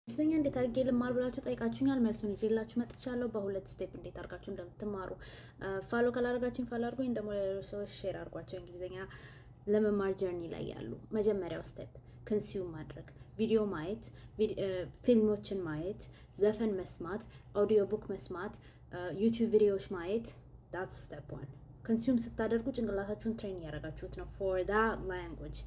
እንግሊዝኛ እንዴት አድርጌ ልማር ብላችሁ ጠይቃችሁኛል። መልሱን ይዤላችሁ መጥቻለሁ። በሁለት ስቴፕ እንዴት አድርጋችሁ እንደምትማሩ ፋሎ ካላደርጋችሁኝ ፋሎ አድርጉኝ፣ ደግሞ ለሌሎች ሰዎች ሼር አድርጓቸው። እንግሊዝኛ ለመማር ጀርኒ ላይ ያሉ መጀመሪያው ስቴፕ ኮንሱም ማድረግ፣ ቪዲዮ ማየት፣ ፊልሞችን ማየት፣ ዘፈን መስማት፣ ኦዲዮ ቡክ መስማት፣ ዩቲዩብ ቪዲዮዎች ማየት። ዳትስ ስቴፕ ዋን። ኮንሱም ስታደርጉ ጭንቅላታችሁን ትሬን እያደረጋችሁት ነው ፎር ዳት ላንጉጅ።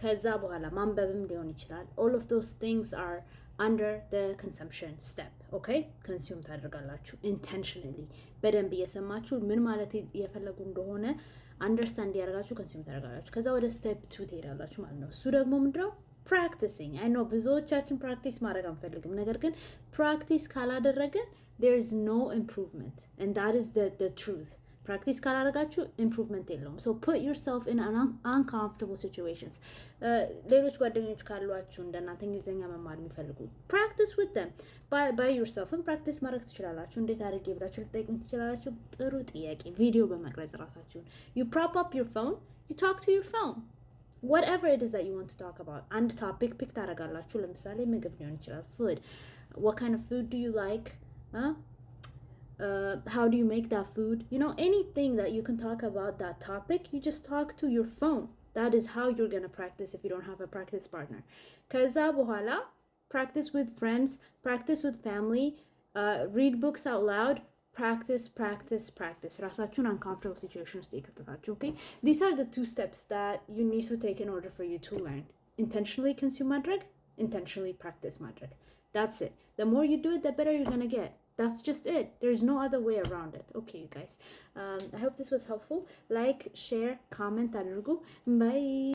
ከዛ በኋላ ማንበብም ሊሆን ይችላል። ኦል ኦፍ ዶስ ቲንግስ አር under the consumption step. okay consume ታደርጋላችሁ intentionally በደንብ እየሰማችሁ ምን ማለት እየፈለጉ እንደሆነ አንደርስታንድ ያደርጋችሁ consume ታደርጋላችሁ። ከዛ ወደ step 2 ትሄዳላችሁ ማለት ነው። እሱ ደግሞ ምንድነው? practicing. I know ብዙዎቻችን ፕራክቲስ ማድረግ አንፈልግም፣ ነገር ግን ፕራክቲስ ካላደረግን there is no improvement and that is the truth. ፕራክቲስ ካላደረጋችሁ ኢምፕሩቭመንት የለውም። ሶ ፑት ዩርሰልፍ ኢን አንኮምፎርታብል ሲቹዌሽንስ። ሌሎች ጓደኞች ካሏችሁ እንደናንተ እንግሊዝኛ መማር የሚፈልጉ ፕራክቲስ ዊዝ ደም ባይ ዩርሰልፍን ፕራክቲስ ማድረግ ትችላላችሁ። እንዴት አድርጌ ብላችሁ ልጠይቁኝ ትችላላችሁ። ጥሩ ጥያቄ። ቪዲዮ በመቅረጽ ራሳችሁን ዩ ፕሮፕ አፕ ዩር ፎን ዩ ቶክ ቱ ዩር ፎን whatever it is that you want to talk about. አንድ ቶፒክ ፒክ ታደርጋላችሁ። ለምሳሌ ምግብ ሊሆን ይችላል። food. What kind of food do you like? How do you make that food? You know, anything that you can talk about that topic, you just talk to your phone. That is how you're going to practice if you don't have a practice partner. Kaza bohala, practice with friends, practice with family, read books out loud, practice. Rasachun uncomfortable situations take it. Okay? These are the 2 steps that you need to take in order for you to learn. Intentionally consume madreg, intentionally practice madreg. That's it. The more you do it, the better you're going to get. That's just it. There's no other way around it. Okay, you guys. I hope this was helpful. Like, share, comment, and bye.